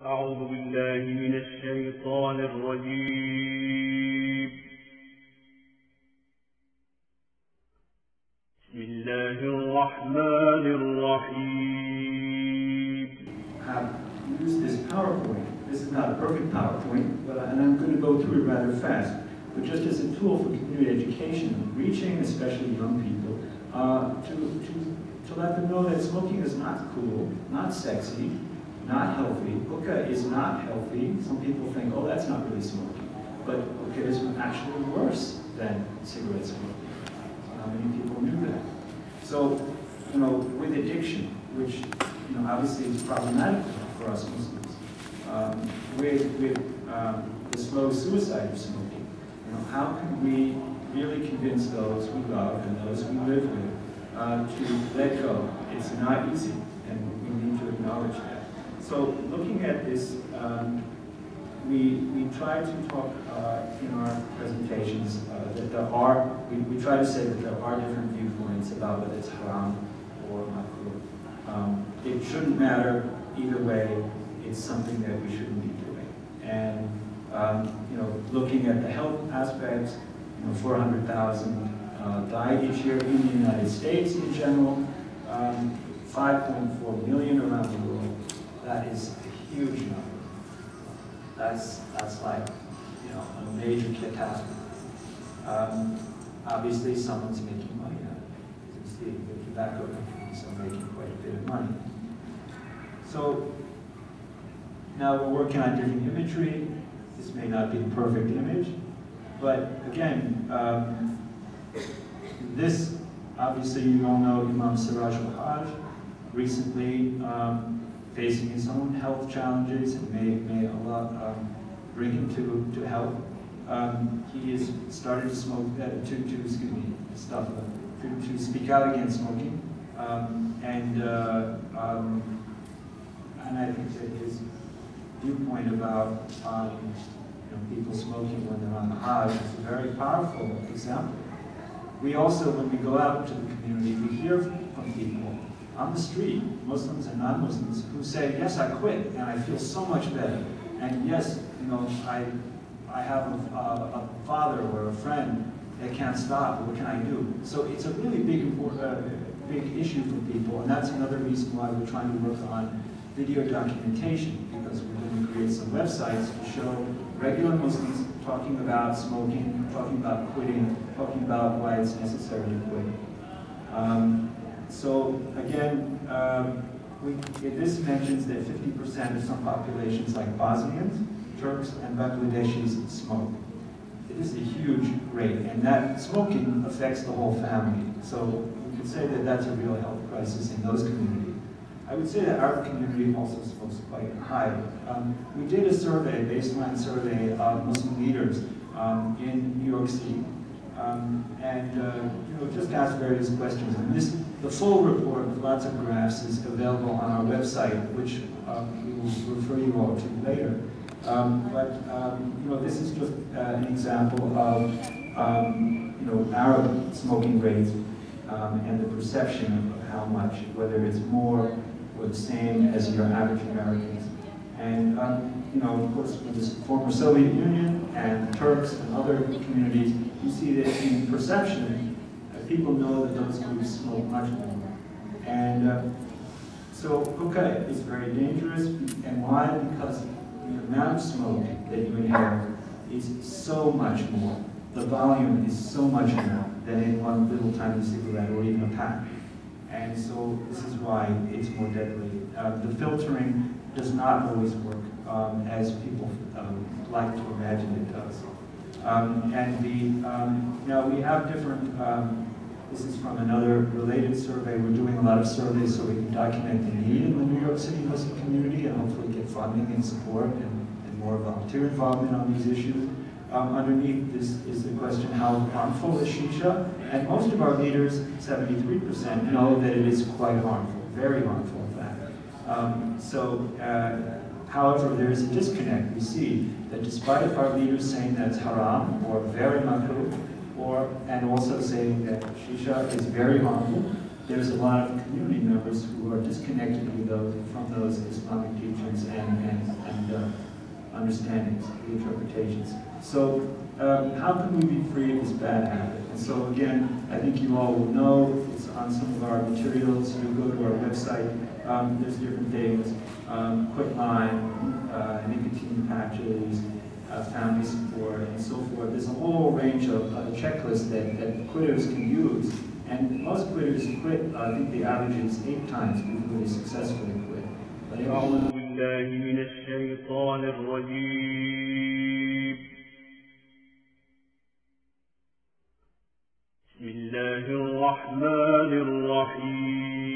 أعوذ بالله من الشيطان الرجيم. بسم الله الرحمن الرحيم. Have used this PowerPoint. This is not a perfect PowerPoint, and I'm going to go through it rather fast. But just as a tool for community education, reaching especially young people, to let them know that smoking is not cool, not sexy, not healthy. Hookah is not healthy. Some people think, oh, that's not really smoking. But hookah is actually worse than cigarette smoking. How many people knew that? So, with addiction, which, obviously is problematic for us Muslims, with the slow suicide of smoking, how can we really convince those we love and those we live with to let go? It's not easy, and we need to acknowledge that. So looking at this, we try to talk in our presentations that there are, we try to say that there are different viewpoints about whether it's haram or makruh. It shouldn't matter either way, it's something that we shouldn't be doing. And looking at the health aspects, 400,000 die each year in the United States in general, 5.4 million around the world. That is a huge number. That's like, a major catastrophe. Obviously, someone's making money out of it. You can see the tobacco companies are making quite a bit of money. So now we're working on different imagery. This may not be the perfect image, but again, this, obviously you all know Imam Siraj al-Hajj, recently facing his own health challenges, and may Allah bring him to health. He has started to smoke, to speak out against smoking, and I think that his viewpoint about people smoking when they're on the Hajj is a very powerful example. We also, when we go out into the community, we hear from people on the street, Muslims and non-Muslims, who say, yes, I quit, and I feel so much better. And yes, I have a father or a friend that can't stop. What can I do? So it's a really big issue for people, and that's another reason why we're trying to work on video documentation, because we're going to create some websites to show regular Muslims talking about smoking, talking about quitting, talking about why it's necessary to quit. So again, this mentions that 50% of some populations, like Bosnians, Turks, and Bangladeshis, smoke. It is a huge rate, and that smoking affects the whole family. So we could say that that's a real health crisis in those communities. I would say that our community also smokes quite high. We did a survey, a baseline survey of Muslim leaders in New York City, and just asked various questions. And the full report with lots of graphs is available on our website, which we will refer you all to later. This is just an example of Arab smoking rates and the perception of how much, whether it's more or the same as your average Americans. And of course, with the former Soviet Union and Turks and other communities, you see that in perception, people know that those groups smoke much more. And so hookah is very dangerous. And why? Because the amount of smoke that you inhale is so much more. The volume is so much more than in one little tiny cigarette or even a pack. And so this is why it's more deadly. The filtering does not always work as people like to imagine it does. Now we have different, this is from another related survey. We're doing a lot of surveys so we can document the need in the New York City Muslim community and hopefully get funding and support and more volunteer involvement on these issues. Underneath this is the question, how harmful is shisha? And most of our leaders, 73%, know that it is quite harmful, very harmful in fact. However, there is a disconnect. We see that despite our leaders saying that it's haram or very makruh, and also saying that shisha is very harmful, there's a lot of community members who are disconnected from those Islamic teachings and understandings, the interpretations. So how can we be free of this bad habit? And so again, I think you all will know, it's on some of our materials. You go to our website, there's different things, quitline, nicotine patches, family support, and so forth. There's a whole range of checklists that quitters can use. And most quitters quit, I think the average is 8 times before they successfully quit. But they all أعوذ بالله من الشيطان الرجيم. بسم الله الرحمن الرحيم.